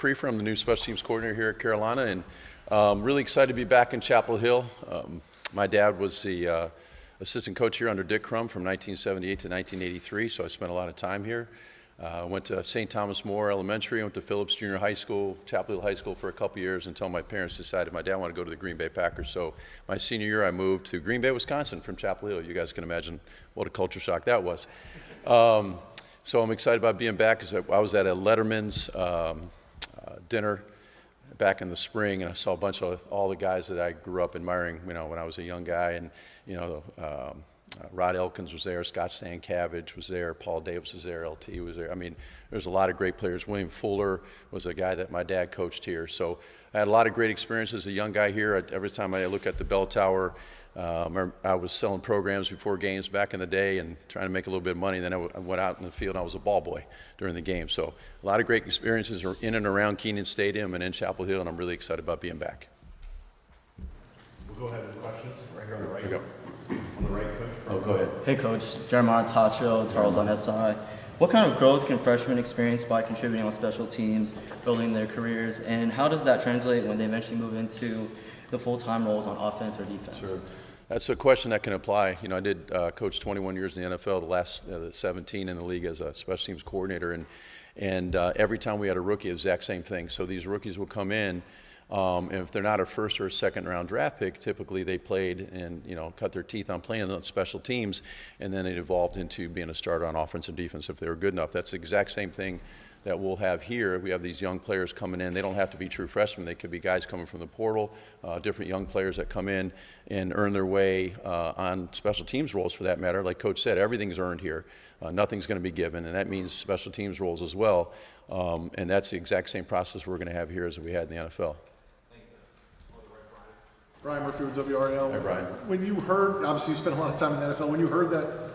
Priefer. I'm the new special teams coordinator here at Carolina, and really excited to be back in Chapel Hill. My dad was the assistant coach here under Dick Crum from 1978 to 1983, so I spent a lot of time here. Went to St. Thomas More Elementary, went to Phillips Junior High School, Chapel Hill High School for a couple years until my parents decided my dad wanted to go to the Green Bay Packers. So my senior year I moved to Green Bay, Wisconsin from Chapel Hill. You guys can imagine what a culture shock that was. So I'm excited about being back because I was at a Letterman's dinner back in the spring, and I saw a bunch of all the guys that I grew up admiring, when I was a young guy. And Rod Elkins was there, Scott Stankavage was there, Paul Davis was there, LT was there. I mean, there's a lot of great players. William Fuller was a guy that my dad coached here. So I had a lot of great experiences as a young guy here. Every time I look at the bell tower, I was selling programs before games back in the day and trying to make a little bit of money. Then I went out in the field and I was a ball boy during the game. So a lot of great experiences in and around Kenan Stadium and in Chapel Hill, and I'm really excited about being back. We'll go ahead with questions. Right here on the right. Here we go. On the right, Coach. Oh, go ahead. Hey Coach, Jeremiah Tacho, Charles on SI. What kind of growth can freshmen experience by contributing on special teams, building their careers, and how does that translate when they eventually move into the full-time roles on offense or defense? Sure. That's a question that can apply. I did coach 21 years in the NFL, the last 17 in the league as a special teams coordinator, and every time we had a rookie, it was the exact same thing. So these rookies will come in, and if they're not a first or a second round draft pick, typically they played and cut their teeth on playing on special teams, and then it evolved into being a starter on offense and defense if they were good enough. That's the exact same thing that we'll have here. We have these young players coming in. They don't have to be true freshmen. They could be guys coming from the portal, different young players that come in and earn their way on special teams roles for that matter. Like Coach said, everything's earned here. Nothing's going to be given, and that means special teams roles as well. And that's the exact same process we're going to have here as we had in the NFL. Brian Murphy with WRL. Hi, Brian. When you heard, obviously you spent a lot of time in the NFL, when you heard that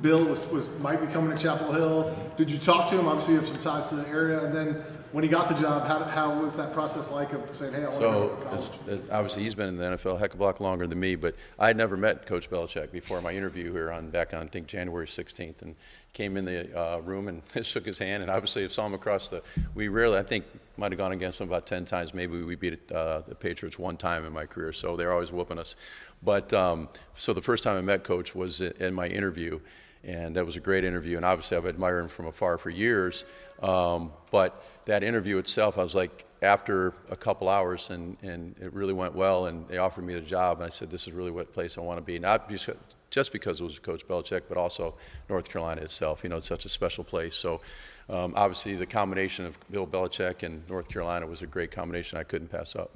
Bill might be coming to Chapel Hill, did you talk to him? Obviously you have some ties to the area, and then when he got the job, how was that process like of saying, hey, I want to go to college? Obviously he's been in the NFL a heck of a lot longer than me, but I had never met Coach Belichick before my interview here back on I think January 16th, and came in the room and shook his hand, and obviously I saw him I think might have gone against him about 10 times. Maybe we beat the Patriots one time in my career, so they're always whooping us. But so the first time I met Coach was in my interview, and that was a great interview, and obviously I've admired him from afar for years. But that interview itself, I was like, after a couple hours, and it really went well, and they offered me the job, and I said, this is really what place I want to be. Not just because it was Coach Belichick, but also North Carolina itself. It's such a special place. So obviously the combination of Bill Belichick and North Carolina was a great combination I couldn't pass up.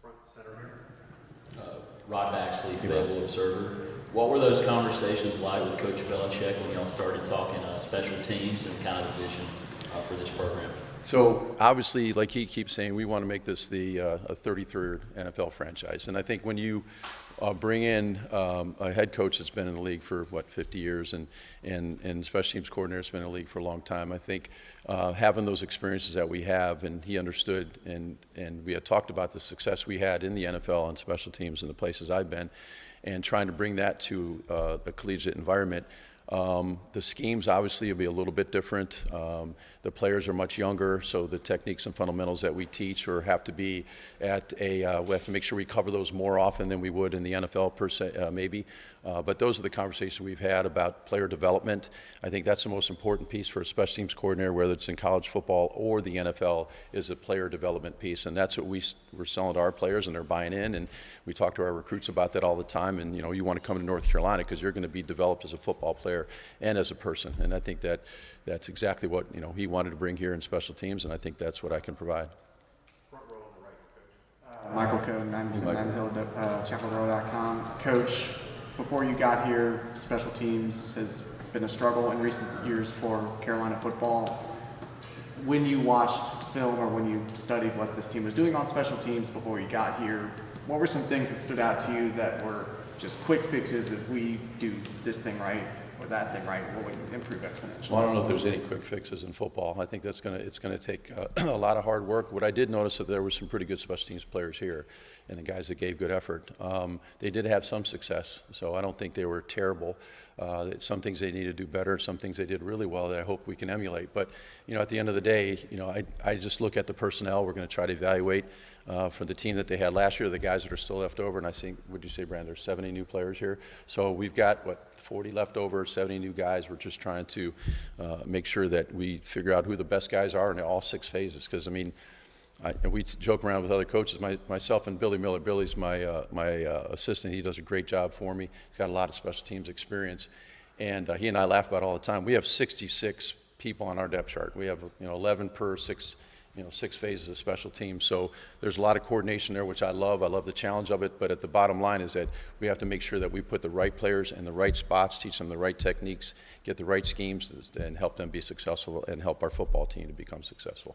Front center here. Rod Baxley, Fayetteville Observer. What were those conversations like with Coach Belichick when y'all started talking special teams and kind of the vision for this program? So obviously, like he keeps saying, we want to make this a 33rd NFL franchise. And I think when you bring in a head coach that's been in the league for 50 years, and special teams coordinator that's been in the league for a long time, I think having those experiences that we have, and he understood, and we had talked about the success we had in the NFL on special teams and the places I've been, and trying to bring that to a collegiate environment. The schemes obviously will be a little bit different. The players are much younger, so the techniques and fundamentals that we teach have to be we have to make sure we cover those more often than we would in the NFL per se, maybe. But those are the conversations we've had about player development. I think that's the most important piece for a special teams coordinator, whether it's in college football or the NFL, is a player development piece. And that's what we're selling to our players, and they're buying in. And we talk to our recruits about that all the time. And, you want to come to North Carolina because you're going to be developed as a football player and as a person. And I think that's exactly what, he wanted to bring here in special teams, and I think that's what I can provide. Front row on the right, Coach. Michael Cohen, ChapelHill.com. Coach, before you got here, special teams has been a struggle in recent years for Carolina football. When you watched film or when you studied what this team was doing on special teams before you got here, what were some things that stood out to you that were just quick fixes? If we do this thing right or that thing right, will we improve exponentially? Well, I don't know if there's any quick fixes in football. I think it's going to take a lot of hard work. What I did notice that there were some pretty good special teams players here, and the guys that gave good effort. They did have some success, so I don't think they were terrible. Some things they need to do better, some things they did really well that I hope we can emulate. But, at the end of the day, I just look at the personnel. We're going to try to evaluate for the team that they had last year, the guys that are still left over. And I think, would you say, Brand, there's 70 new players here? So we've got, 40 left over, 70 new guys. We're just trying to make sure that we figure out who the best guys are in all 6 phases. Because, and we joke around with other coaches, myself and Billy Miller. Billy's my assistant. He does a great job for me. He's got a lot of special teams experience. And he and I laugh about it all the time. We have 66 people on our depth chart. We have 11 per 6 phases of special teams. So there's a lot of coordination there, which I love. I love the challenge of it. But at the bottom line is that we have to make sure that we put the right players in the right spots, teach them the right techniques, get the right schemes, and help them be successful and help our football team to become successful.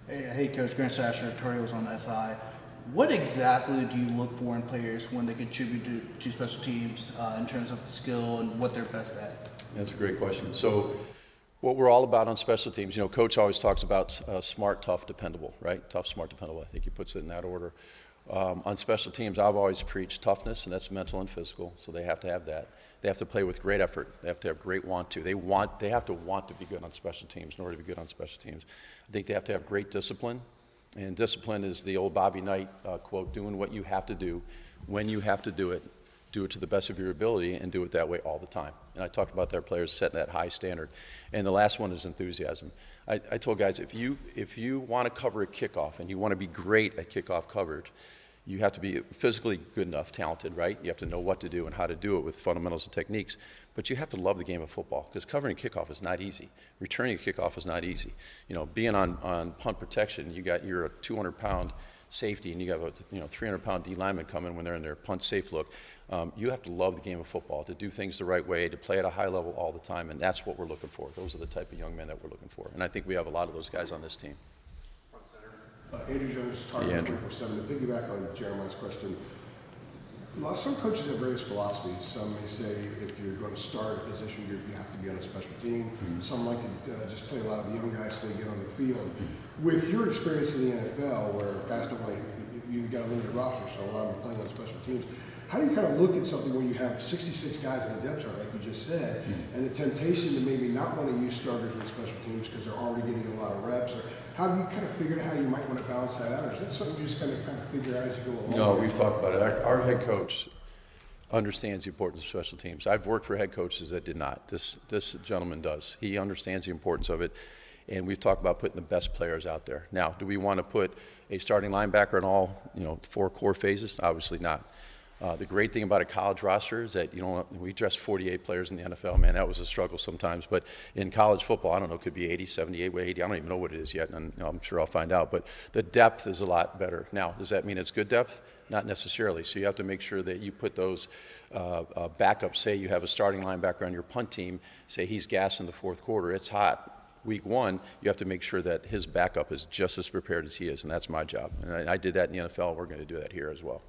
Hey, Coach, Grant Sasher, Tar Heels on SI. What exactly do you look for in players when they contribute to special teams in terms of the skill and what they're best at? That's a great question. So what we're all about on special teams, Coach always talks about smart, tough, dependable, right? Tough, smart, dependable. I think he puts it in that order. On special teams, I've always preached toughness, and that's mental and physical, so they have to have that. They have to play with great effort. They have to have great want to. They have to want to be good on special teams in order to be good on special teams. I think they have to have great discipline, and discipline is the old Bobby Knight quote, doing what you have to do, when you have to do it to the best of your ability, and do it that way all the time. And I talked about their players setting that high standard. And the last one is enthusiasm. I told guys, if you want to cover a kickoff and you want to be great at kickoff coverage, you have to be physically good enough, talented, right? You have to know what to do and how to do it with fundamentals and techniques. But you have to love the game of football, because covering a kickoff is not easy. Returning a kickoff is not easy. Being on punt protection, you're a 200-pound safety, and you have a 300-pound D lineman coming when they're in their punt safe look. You have to love the game of football, to do things the right way, to play at a high level all the time, and that's what we're looking for. Those are the type of young men that we're looking for, and I think we have a lot of those guys on this team. Andrew Jones, Tar Yeah, Heels Andrew. 24/7. To piggyback on Jeremiah's question, some coaches have various philosophies. Some may say if you're going to start a position, you have to be on a special team. Some like to just play a lot of the young guys so they get on the field. With your experience in the NFL, where guys don't like, you got a limited roster, so a lot of them are playing on special teams. How do you kind of look at something when you have 66 guys on the depth chart, like you just said, and the temptation to maybe not want to use starters in special teams because they're already getting a lot of reps? Or how do you kind of figure out how you might want to balance that out? Or is that something you just kind of figure out as you go along? No, we've talked about it. Our head coach understands the importance of special teams. I've worked for head coaches that did not. This gentleman does. He understands the importance of it, and we've talked about putting the best players out there. Now, do we want to put a starting linebacker in all 4 core phases? Obviously not. The great thing about a college roster is that we dress 48 players in the NFL. Man, that was a struggle sometimes. But in college football, I don't know, it could be 80, 78, 80. I don't even know what it is yet, and I'm sure I'll find out. But the depth is a lot better. Now, does that mean it's good depth? Not necessarily. So you have to make sure that you put those backups. Say you have a starting linebacker on your punt team. Say he's gassed in the 4th quarter. It's hot. Week 1, you have to make sure that his backup is just as prepared as he is, and that's my job. And I did that in the NFL. We're going to do that here as well.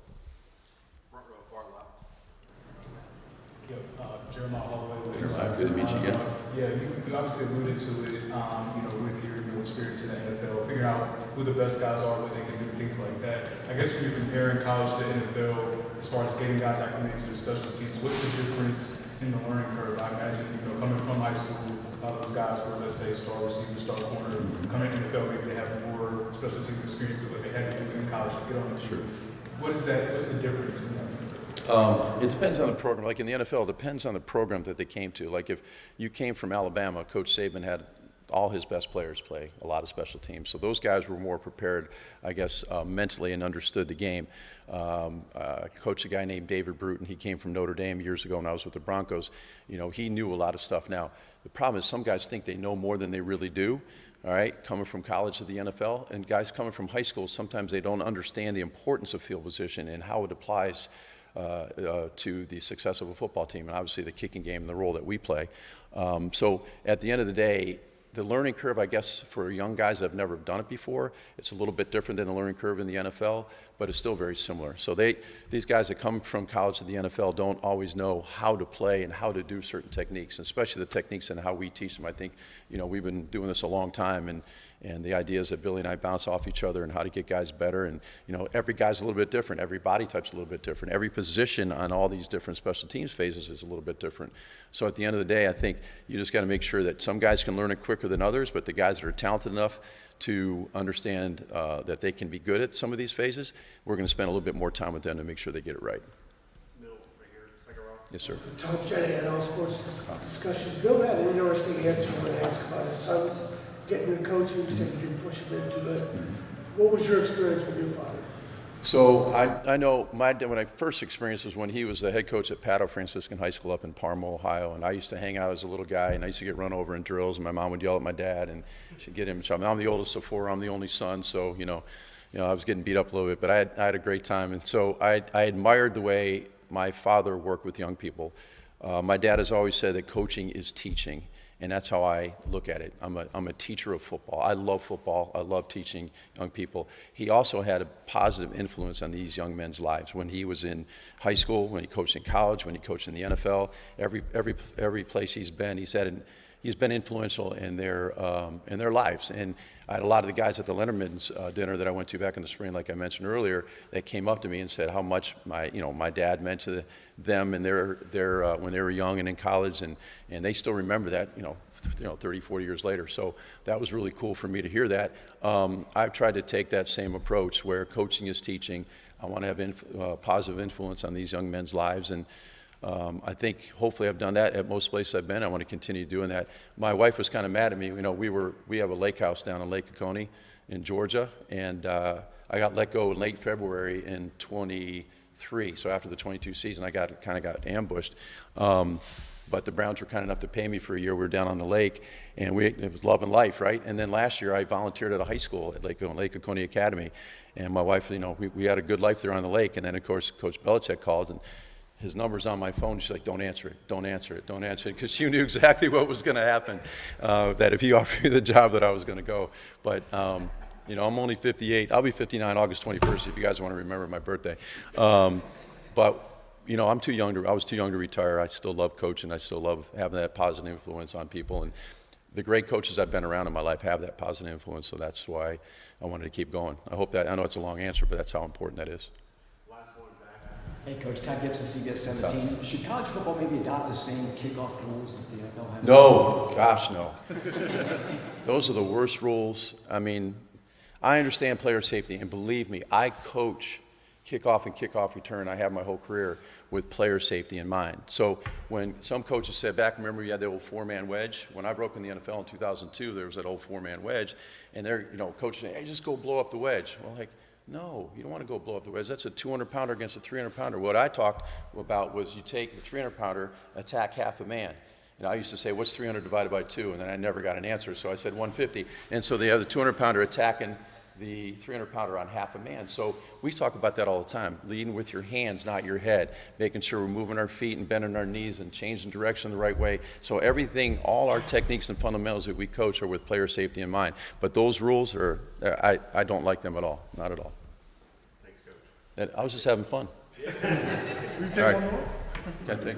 Jeremiah Holloway. Good to meet you again. Yeah, you obviously alluded to it, with your experience in the NFL, figuring out who the best guys are, what they can do, things like that. I guess when you're comparing college to NFL, as far as getting guys acclimated to the special teams, what's the difference in the learning curve? I imagine, coming from high school, a lot of those guys were, let's say, star receiver, star corner, coming to the NFL, maybe they have more special team experience than what they had to do in college to get on the field. What's the difference in that? It depends on the program. Like in the NFL, it depends on the program that they came to. Like if you came from Alabama, Coach Saban had all his best players play a lot of special teams. So those guys were more prepared, I guess, mentally and understood the game. Coached a guy named David Bruton. He came from Notre Dame years ago when I was with the Broncos. He knew a lot of stuff. Now, the problem is some guys think they know more than they really do. All right, coming from college to the NFL, and guys coming from high school, sometimes they don't understand the importance of field position and how it applies to the success of a football team, and obviously the kicking game and the role that we play. So at the end of the day, the learning curve, I guess, for young guys that have never done it before, it's a little bit different than the learning curve in the NFL, but it's still very similar. So these guys that come from college to the NFL don't always know how to play and how to do certain techniques, especially the techniques and how we teach them. I think, we've been doing this a long time, and the idea is that Billy and I bounce off each other and how to get guys better. And, every guy's a little bit different. Every body type's a little bit different. Every position on all these different special teams phases is a little bit different. So at the end of the day, I think you just got to make sure that some guys can learn it quicker than others, but the guys that are talented enough to understand that they can be good at some of these phases, we're going to spend a little bit more time with them to make sure they get it right. Bill, right here, second row. Yes, sir. Tom Shanahan, All Sports Discussion. Bill had an interesting answer when asked about his sons getting into coaching. He said you didn't push him into it. What was your experience with your father? So I know my dad, when I first experienced was when he was the head coach at Paddo Franciscan High School up in Parma, Ohio, and I used to hang out as a little guy, and I used to get run over in drills, and my mom would yell at my dad, and she'd get him in trouble. I'm the oldest of four, I'm the only son, so I was getting beat up a little bit, but I had a great time, and so I admired the way my father worked with young people. My dad has always said that coaching is teaching. And that's how I look at it. I'm a teacher of football. I love football. I love teaching young people. He also had a positive influence on these young men's lives when he was in high school, when he coached in college, when he coached in the NFL. Every place he's been influential in their lives. And I had a lot of the guys at the Leonardman's dinner that I went to back in the spring, like I mentioned earlier, that came up to me and said how much my dad meant to them and their when they were young and in college, and they still remember that 30, 40 years later. So that was really cool for me to hear that. I've tried to take that same approach where coaching is teaching. I want to have positive influence on these young men's lives, and I think hopefully I've done that at most places I've been. I want to continue doing that. My wife was kind of mad at me. We have a lake house down in Lake Oconee in Georgia, and I got let go in late February in 23. So after the 22 season, I got ambushed. But the Browns were kind enough to pay me for a year. We were down on the lake, and it was love and life, right? And then last year, I volunteered at a high school at Lake Oconee Academy, and my wife, we had a good life there on the lake. And then, of course, Coach Belichick called, and his number's on my phone. She's like, don't answer it, don't answer it, don't answer it, because she knew exactly what was going to happen, that if he offered me the job that I was going to go. But, I'm only 58. I'll be 59 August 21st if you guys want to remember my birthday. But, I was too young to retire. I still love coaching. I still love having that positive influence on people. And the great coaches I've been around in my life have that positive influence, so that's why I wanted to keep going. I know it's a long answer, but that's how important that is. Hey, Coach, Todd Gibson, CBS 17. Should college football maybe adopt the same kickoff rules that the NFL has? No, gosh, no. Those are the worst rules. I mean, I understand player safety, and believe me, I coach kickoff and kickoff return. I have my whole career with player safety in mind. So when some coaches said back, remember you had the old four-man wedge? When I broke in the NFL in 2002, there was that old four-man wedge, and they're, coaching, hey, just go blow up the wedge. Well, no, you don't want to go blow up the wedge. That's a 200-pounder against a 300-pounder. What I talked about was you take the 300-pounder, attack half a man. And I used to say, what's 300 divided by 2? And then I never got an answer, so I said 150. And so they have the 200-pounder attacking the 300-pounder on half a man. So we talk about that all the time, leading with your hands, not your head, making sure we're moving our feet and bending our knees and changing direction the right way. So everything, all our techniques and fundamentals that we coach are with player safety in mind. But those rules are, I don't like them at all, not at all. Thanks, Coach. I was just having fun. Will you take All right. one more? Can I take one?